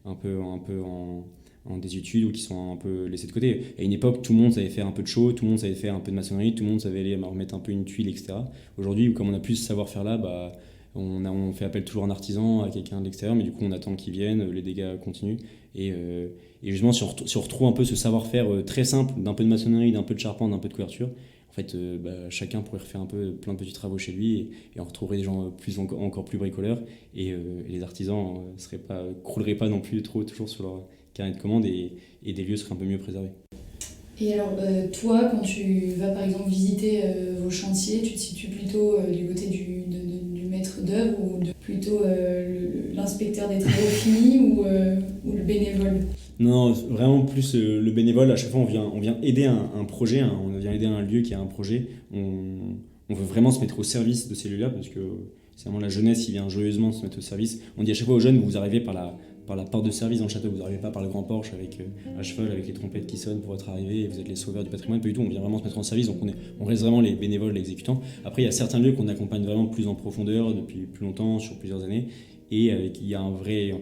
B: un peu en désuétude ou qui sont un peu laissées de côté. À une époque, tout le monde savait faire un peu de show, tout le monde savait faire un peu de maçonnerie, tout le monde savait aller remettre un peu une tuile, etc. Aujourd'hui, comme on a plus ce savoir-faire là, on fait appel toujours à un artisan, à quelqu'un de l'extérieur, mais du coup, on attend qu'ils viennent, les dégâts continuent. Et justement, si on retrouve un peu ce savoir-faire très simple, d'un peu de maçonnerie, d'un peu de charpente, d'un peu de couverture, en fait, chacun pourrait refaire un peu plein de petits travaux chez lui et on retrouverait des gens encore plus bricoleurs et les artisans crouleraient pas non plus trop toujours sur leur carnet de commandes et des lieux seraient un peu mieux préservés.
A: Et alors, toi, quand tu vas par exemple visiter vos chantiers, tu te situes plutôt du côté du maître d'œuvre ou plutôt l'inspecteur des travaux finis ou le bénévole?
B: Non, vraiment plus le bénévole. À chaque fois, on vient aider un projet, on vient aider un lieu qui a un projet. On veut vraiment se mettre au service de ces lieux-là parce que c'est vraiment la jeunesse qui vient joyeusement se mettre au service. On dit à chaque fois aux jeunes, vous arrivez par la porte de service dans le château, vous n'arrivez pas par le grand porche avec à cheval, avec les trompettes qui sonnent pour votre arrivée et vous êtes les sauveurs du patrimoine. Pas du tout, on vient vraiment se mettre en service, donc on reste vraiment les bénévoles, les exécutants. Après, il y a certains lieux qu'on accompagne vraiment plus en profondeur depuis plus longtemps, sur plusieurs années, et il y a un vrai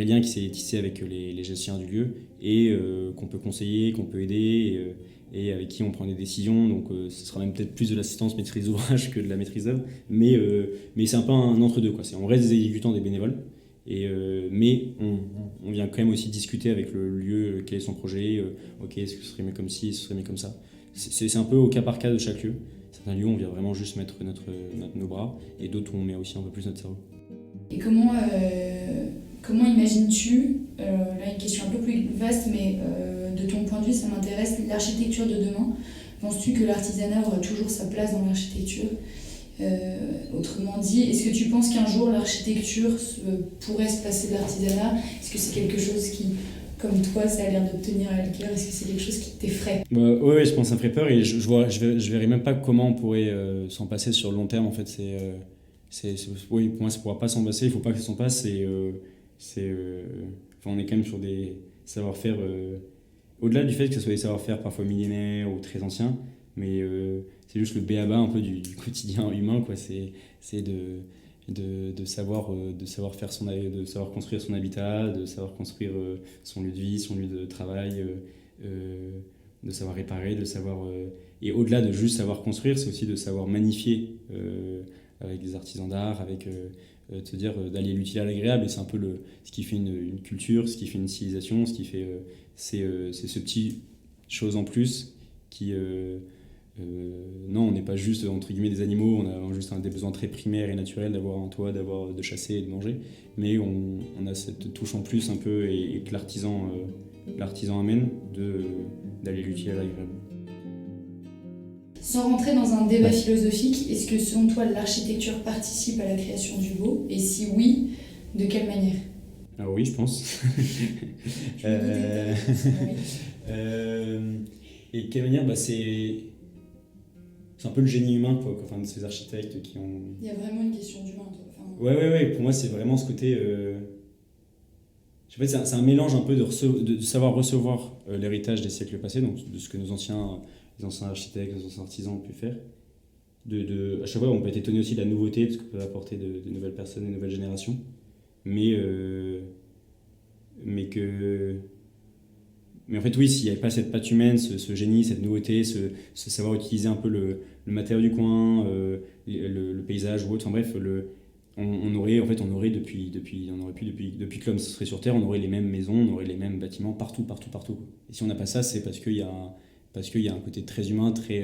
B: lien qui s'est tissé avec les gestionnaires du lieu et qu'on peut conseiller, qu'on peut aider et avec qui on prend des décisions. Donc ce sera même peut-être plus de l'assistance maîtrise d'ouvrage que de la maîtrise d'œuvre, mais c'est un peu un entre-deux, quoi. On reste des exécutants, des bénévoles, mais on vient quand même aussi discuter avec le lieu, quel est son projet, ok, est-ce que ce serait mieux comme ci, ce serait mieux comme ça. C'est un peu au cas par cas de chaque lieu. Certains lieux, on vient vraiment juste mettre nos bras, et d'autres, on met aussi un peu plus notre cerveau.
A: Et comment imagines-tu, là une question un peu plus vaste, mais de ton point de vue ça m'intéresse, l'architecture de demain? Penses-tu que l'artisanat aura toujours sa place dans l'architecture? Autrement dit, est-ce que tu penses qu'un jour l'architecture pourrait se passer de l'artisanat? Est-ce que c'est quelque chose qui, comme toi, ça a l'air de te tenir à cœur? Est-ce que c'est quelque chose qui t'effraie?
B: Oui, je pense que ça me ferait peur et je verrais même pas comment on pourrait s'en passer sur le long terme. En fait, oui, pour moi, ça ne pourra pas s'en passer. Il ne faut pas que ça s'en passe. On est quand même sur des savoir-faire, au-delà du fait que ce soit des savoir-faire parfois millénaires ou très anciens, mais c'est juste le b.a.-ba un peu du quotidien humain, quoi. C'est de savoir faire de savoir construire son habitat, de savoir construire son lieu de vie, son lieu de travail, de savoir réparer, et au-delà de juste savoir construire, c'est aussi de savoir magnifier avec des artisans d'art, avec de se dire d'allier l'utile à l'agréable, et c'est un peu ce qui fait une culture, ce qui fait une civilisation, ce qui fait c'est ce petit chose en plus qui non, on n'est pas juste entre guillemets des animaux, on a juste des besoins très primaires et naturels d'avoir un toit, de chasser et de manger, mais on a cette touche en plus un peu et que l'artisan amène d'aller l'utile à l'agréable.
A: Sans rentrer dans un débat philosophique, est-ce que selon toi l'architecture participe à la création du beau? Et si oui, de quelle manière?
B: Ah oui, je pense. Et de quelle manière? C'est un peu le génie humain, quoi. Enfin, de ces architectes qui ont...
A: Il y a vraiment une question d'humain, toi.
B: Ouais. Pour moi, c'est vraiment ce côté... c'est un mélange un peu de savoir recevoir l'héritage des siècles passés, donc de ce que nos anciens les anciens architectes, les anciens artisans ont pu faire. À chaque fois, on peut être étonné aussi de la nouveauté, de ce que peut apporter de nouvelles personnes, de nouvelles générations. Mais, mais que... Mais en fait, oui, s'il n'y avait pas cette patte humaine, ce génie, cette nouveauté, ce savoir utiliser un peu le matériau du coin, le paysage ou autre, enfin bref, on aurait depuis que l'homme serait sur Terre, on aurait les mêmes maisons, on aurait les mêmes bâtiments partout. Et si on n'a pas ça, c'est parce qu'il y a un côté très humain, très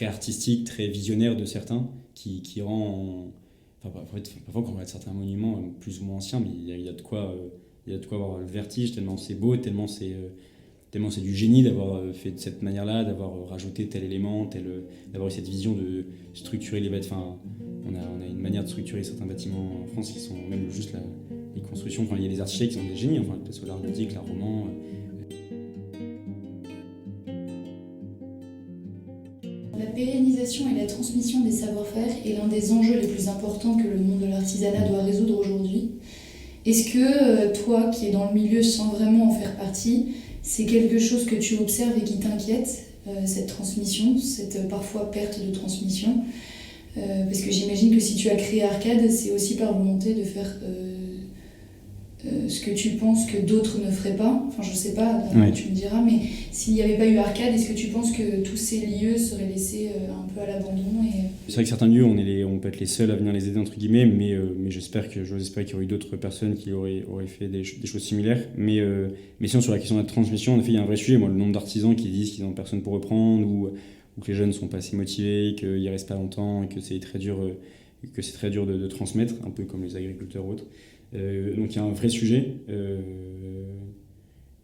B: artistique, très visionnaire de certains qui rend... Enfin, parfois, quand on regarde certains monuments plus ou moins anciens, mais il y a de quoi avoir le vertige, tellement c'est beau, tellement c'est du génie d'avoir fait de cette manière-là, d'avoir rajouté tel élément, d'avoir eu cette vision de structurer les bâtiments. Enfin, on a une manière de structurer certains bâtiments en France qui sont même juste les constructions. Enfin, il y a des architectes qui sont des génies, enfin, que ce soit l'art gothique, l'art roman.
A: La pérennisation et la transmission des savoir-faire est l'un des enjeux les plus importants que le monde de l'artisanat doit résoudre aujourd'hui. Est-ce que toi, qui es dans le milieu sans vraiment en faire partie, c'est quelque chose que tu observes et qui t'inquiète, cette transmission, cette parfois perte de transmission? Parce que j'imagine que si tu as créé Arcade, c'est aussi par volonté de faire ce que tu penses que d'autres ne feraient pas. Enfin, je sais pas,
B: Ouais.
A: tu me diras, mais s'il n'y avait pas eu Arcade, est-ce que tu penses que tous ces lieux seraient laissés un peu à l'abandon
B: C'est vrai que certains lieux, on peut être les seuls à venir les aider, entre guillemets, mais j'ose espérer qu'il y aurait eu d'autres personnes qui auraient fait des choses similaires. Mais sinon, sur la question de la transmission, en effet, il y a un vrai sujet. Moi, le nombre d'artisans qui disent qu'ils n'ont personne pour reprendre, ou que les jeunes ne sont pas assez motivés, qu'ils ne restent pas longtemps, et que c'est très dur, de transmettre, un peu comme les agriculteurs ou autres. Donc il y a un vrai sujet.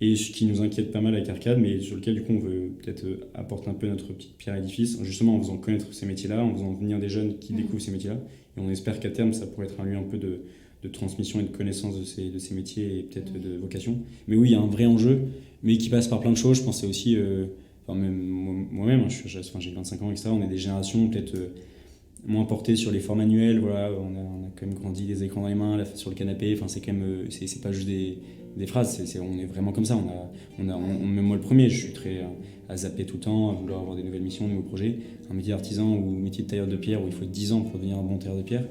B: Et ce qui nous inquiète pas mal avec Arcade, mais sur lequel du coup on veut peut-être apporter un peu notre petite pierre à l'édifice, justement en faisant connaître ces métiers-là, en faisant venir des jeunes qui découvrent ces métiers-là. Et on espère qu'à terme ça pourrait être un lieu un peu de transmission et de connaissance de ces métiers et peut-être de vocation. Mais oui, il y a un vrai enjeu, mais qui passe par plein de choses. Je pense que c'est aussi, même moi-même, hein, j'ai 25 ans, etc. On est des générations peut-être moins portées sur les forts manuels. Voilà, on a quand même grandi des écrans dans les mains, sur le canapé. Enfin, c'est quand même, c'est pas juste des phrases, on est vraiment comme ça. Même moi le premier, je suis très à zapper tout le temps, à vouloir avoir des nouvelles missions, de nouveaux projets. Un métier d'artisan ou métier de tailleur de pierre où il faut 10 ans pour devenir un bon tailleur de pierre.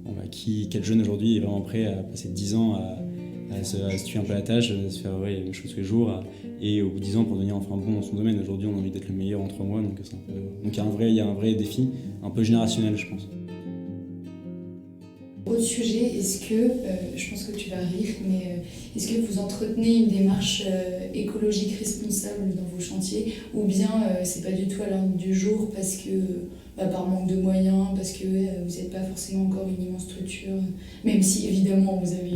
B: Bon, quel jeune aujourd'hui est vraiment prêt à passer 10 ans à se tuer un peu la tâche, à se faire les mêmes choses tous les jours, et au bout de 10 ans pour devenir enfin bon dans son domaine. Aujourd'hui, on a envie d'être le meilleur en 3 mois, donc il y a un vrai défi, un peu générationnel, je pense.
A: Autre sujet, est-ce que, je pense que tu vas rire, mais est-ce que vous entretenez une démarche écologique responsable dans vos chantiers, ou bien c'est pas du tout à l'ordre du jour parce que par manque de moyens, parce que vous n'êtes pas forcément encore une immense structure, même si évidemment vous avez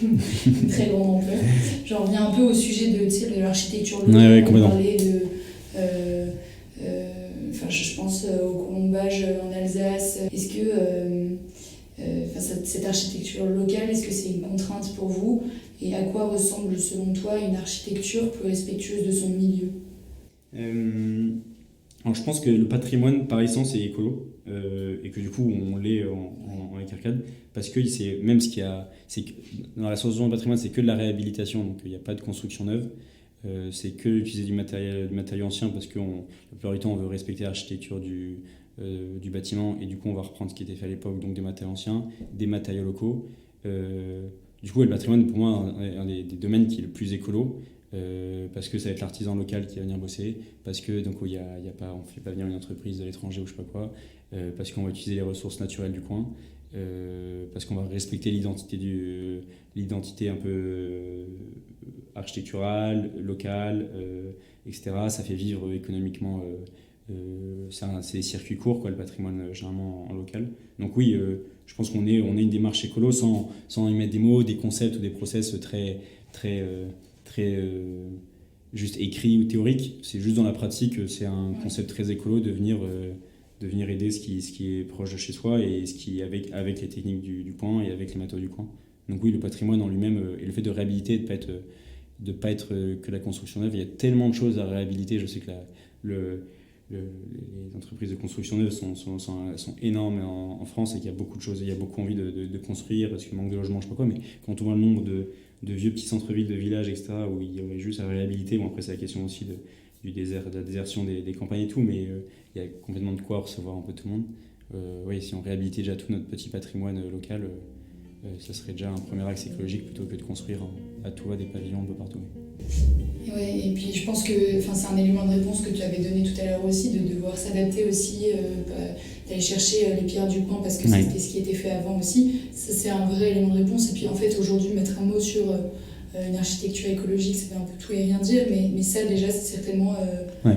A: une très grande ampleur. J'en reviens un peu au sujet de l'architecture locale, on parlait de... je pense au colombage en Alsace. Est-ce que cette architecture locale, est-ce que c'est une contrainte pour vous? Et à quoi ressemble selon toi une architecture plus respectueuse de son milieu?
B: Alors je pense que le patrimoine par essence est écolo, et que du coup on l'est avec Arcade, parce que même ce qu'il y a, c'est que dans la solution du patrimoine, c'est que de la réhabilitation, donc il n'y a pas de construction neuve. C'est que utiliser du matériau ancien, parce que la plupart du temps on veut respecter l'architecture du bâtiment, et du coup on va reprendre ce qui était fait à l'époque, donc des matériaux anciens, des matériaux locaux. Du coup le patrimoine pour moi est un des domaines qui est le plus écolo, parce que ça va être l'artisan local qui va venir bosser, parce que donc on ne fait pas venir une entreprise de l'étranger ou je sais pas quoi, parce qu'on va utiliser les ressources naturelles du coin, parce qu'on va respecter l'identité un peu architecturale, locale, etc. Ça fait vivre économiquement. C'est des circuits courts, quoi, le patrimoine généralement en local. Donc oui, je pense qu'on est une démarche écolo sans y mettre des mots, des concepts ou des process très juste écrits ou théoriques. C'est juste dans la pratique, c'est un concept très écolo de venir aider ce qui est proche de chez soi, et ce qui avec les techniques du coin et avec les matériaux du coin. Donc oui, le patrimoine en lui-même, et le fait de réhabiliter, de pas être que la construction neuve, il y a tellement de choses à réhabiliter. Je sais que les entreprises de construction neuve sont énormes en France, et qu'il y a beaucoup de choses, il y a beaucoup envie de construire parce qu'il manque de logement, je sais pas quoi, mais quand on voit le nombre de vieux petits centres-villes, de villages, etc., où il y aurait juste à réhabiliter. Bon, après, c'est la question aussi du désert, de la désertion des campagnes et tout, mais il y a complètement de quoi recevoir un peu tout le monde. Oui, si on réhabilitait déjà tout notre petit patrimoine local, ça serait déjà un premier axe écologique plutôt que de construire à tout va des pavillons un peu partout.
A: Ouais, et puis je pense que c'est un élément de réponse que tu avais donné tout à l'heure aussi, de devoir s'adapter aussi, d'aller chercher les pierres du coin parce que c'était ce qui était fait avant aussi. Ça, c'est un vrai élément de réponse. Et puis en fait, aujourd'hui, mettre un mot sur une architecture écologique, ça fait un peu tout et rien dire, mais ça déjà, c'est certainement un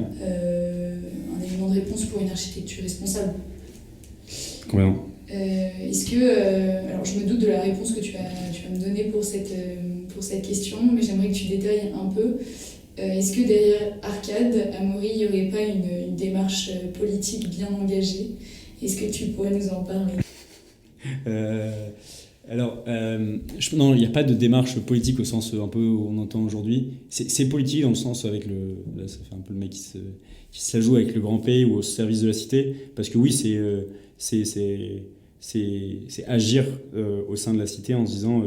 A: élément de réponse pour une architecture responsable.
B: Complètement.
A: Est-ce que, alors je me doute de la réponse que tu vas me donner pour cette question, mais j'aimerais que tu détailles un peu. Est-ce que derrière Arcade, Amaury, il n'y aurait pas une démarche politique bien engagée? Est-ce que tu pourrais nous en parler?
B: Non, il n'y a pas de démarche politique au sens un peu où on entend aujourd'hui. C'est politique dans le sens avec là, ça fait un peu le mec qui se la joue avec le grand P ou au service de la cité, parce que oui, c'est agir au sein de la cité en se disant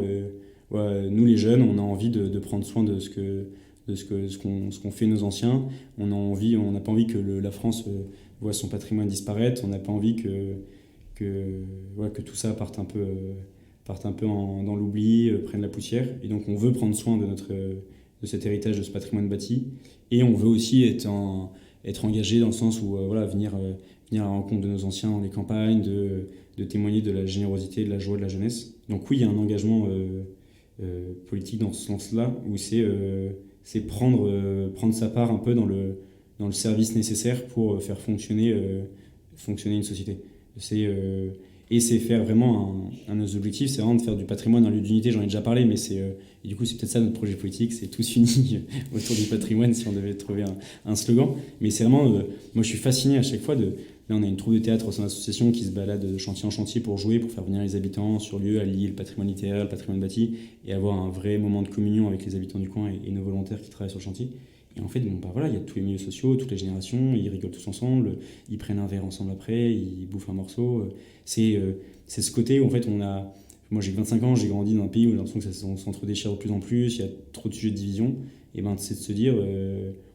B: ouais, nous les jeunes, on a envie de prendre soin de ce qu'ont fait nos anciens. On n'a pas envie que la France voit son patrimoine disparaître. On n'a pas envie que tout ça parte un peu dans l'oubli, prenne la poussière. Et donc on veut prendre soin de cet héritage, de ce patrimoine bâti. Et on veut aussi être engagé dans le sens où venir à la rencontre de nos anciens dans les campagnes, de témoigner de la générosité, de la joie de la jeunesse. Donc oui, il y a un engagement politique dans ce sens-là, où c'est prendre sa part un peu dans le service nécessaire pour faire fonctionner une société. Et c'est faire vraiment un de nos objectifs, c'est vraiment de faire du patrimoine un lieu d'unité, j'en ai déjà parlé, mais et du coup c'est peut-être ça notre projet politique, c'est tous unis autour du patrimoine si on devait trouver un slogan. Mais c'est vraiment, moi je suis fasciné à chaque fois là on a une troupe de théâtre au sein de l'association qui se balade de chantier en chantier pour jouer, pour faire venir les habitants sur lieu, à lier le patrimoine littéraire, le patrimoine bâti, et avoir un vrai moment de communion avec les habitants du coin et nos volontaires qui travaillent sur le chantier. Et en fait, il y a tous les milieux sociaux, toutes les générations, ils rigolent tous ensemble, ils prennent un verre ensemble après, ils bouffent un morceau. C'est ce côté où en fait moi j'ai 25 ans, j'ai grandi dans un pays où j'ai l'impression que on s'entre-déchire de plus en plus, il y a trop de sujets de division. Et c'est de se dire,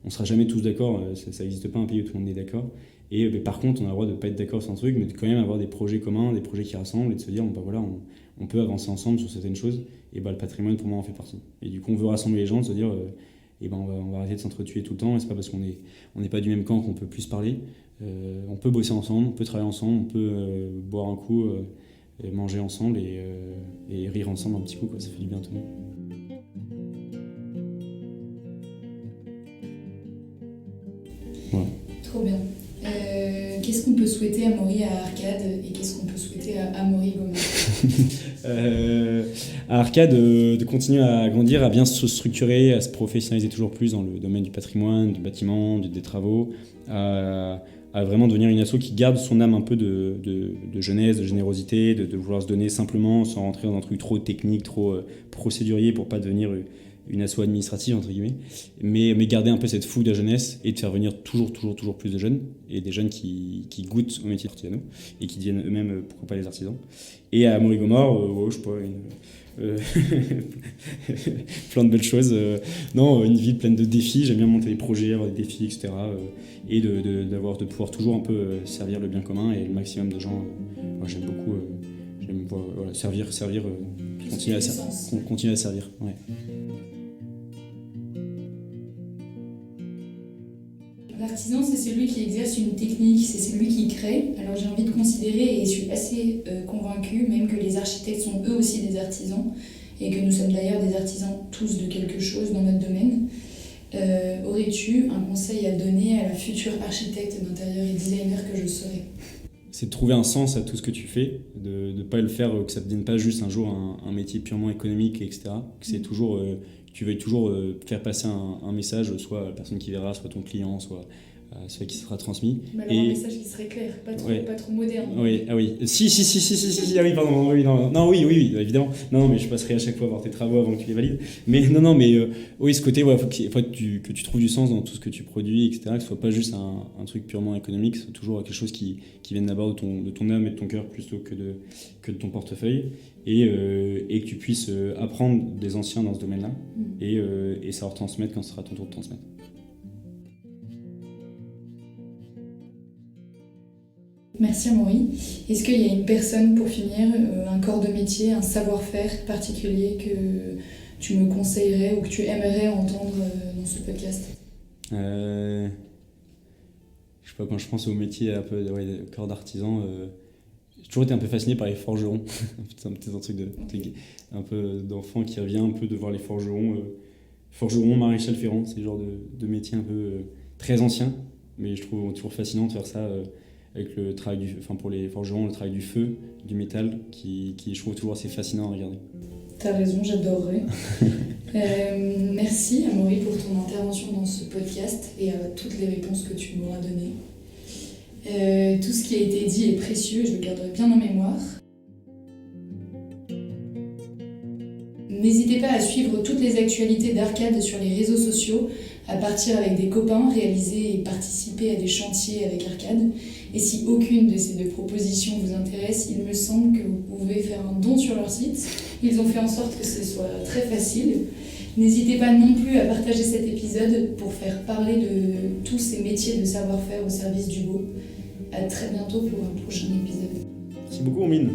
B: on sera jamais tous d'accord, ça n'existe pas un pays où tout le monde est d'accord. Et par contre, on a le droit de ne pas être d'accord sur un truc, mais de quand même avoir des projets communs, des projets qui rassemblent, et de se dire, on peut avancer ensemble sur certaines choses. Et le patrimoine, pour moi, en fait partie. Et du coup, on veut rassembler les gens, de se dire, on va arrêter de s'entretuer tout le temps, et c'est pas parce qu'on n'est pas du même camp qu'on peut plus se parler. On peut bosser ensemble, on peut travailler ensemble, on peut boire un coup, manger ensemble et rire ensemble un petit coup, quoi. Ça fait du bien à tout le monde. Voilà.
A: Trop bien. Qu'est-ce qu'on peut souhaiter à Amaury à Arcade et qu'est-ce qu'on peut souhaiter à Amaury Gomard?
B: À Arcade, de continuer à grandir, à bien se structurer, à se professionnaliser toujours plus dans le domaine du patrimoine, du bâtiment, des travaux, à vraiment devenir une asso qui garde son âme un peu de jeunesse, de générosité, de vouloir se donner simplement sans rentrer dans un truc trop technique, trop procédurier pour pas devenir une asso administrative entre guillemets, mais garder un peu cette fougue de la jeunesse et de faire venir toujours plus de jeunes et des jeunes qui goûtent au métier d'artisanat et qui deviennent eux-mêmes pourquoi pas les artisans. Et à Amaury Gomard, je sais pas, plein de belles choses. Une vie pleine de défis. J'aime bien monter des projets, avoir des défis, etc. Et de pouvoir toujours un peu servir le bien commun et le maximum de gens. Moi, j'aime beaucoup. Servir, continuer à servir. Ouais.
A: L'artisan, c'est celui qui exerce une technique, c'est celui qui crée. Alors j'ai envie de considérer, et je suis assez convaincue, même que les architectes sont eux aussi des artisans, et que nous sommes d'ailleurs des artisans tous de quelque chose dans notre domaine. Aurais-tu un conseil à donner à la future architecte d'intérieur et designer que je serai?
B: C'est de trouver un sens à tout ce que tu fais, de ne pas le faire, que ça ne devienne pas juste un jour un métier purement économique, etc. Que c'est toujours... tu veuilles toujours faire passer un message, soit à la personne qui verra, soit ton client, soit celui qui sera transmis.
A: Mais alors un message qui serait clair, pas trop moderne.
B: Oui, ah oui. Si, ah oui, pardon, oui, oui, évidemment. Non, mais je passerai à chaque fois voir tes travaux avant que tu les valides. Mais oui, ce côté, faut que tu trouves du sens dans tout ce que tu produis, etc. Que ce soit pas juste un truc purement économique, c'est toujours quelque chose qui vienne d'abord de ton âme et de ton cœur plutôt que de ton portefeuille. Et que tu puisses apprendre des anciens dans ce domaine-là et savoir transmettre quand ce sera ton tour de transmettre.
A: Merci Amaury. Est-ce qu'il y a une personne, pour finir, un corps de métier, un savoir-faire particulier que tu me conseillerais ou que tu aimerais entendre dans ce podcast ?
B: Je sais pas, quand je pense au métier un peu de corps d'artisan, j'ai toujours été un peu fasciné par les forgerons. C'est peut-être un truc un peu d'enfant qui revient un peu de voir les forgerons. Forgeron, maréchal ferrant, c'est le genre de métier un peu très ancien, mais je trouve toujours fascinant de faire ça avec le travail pour les forgerons, le travail du feu, du métal, qui je trouve toujours assez fascinant à regarder.
A: T'as raison, j'adorerais. Merci Amaury pour ton intervention dans ce podcast et toutes les réponses que tu m'auras données. Tout ce qui a été dit est précieux, je le garderai bien en mémoire. N'hésitez pas à suivre toutes les actualités d'Arcade sur les réseaux sociaux, à partir avec des copains, réaliser et participer à des chantiers avec Arcade. Et si aucune de ces deux propositions vous intéresse, il me semble que vous pouvez faire un don sur leur site. Ils ont fait en sorte que ce soit très facile. N'hésitez pas non plus à partager cet épisode pour faire parler de tous ces métiers de savoir-faire au service du beau. À très bientôt pour un prochain épisode.
B: Merci beaucoup, Mine.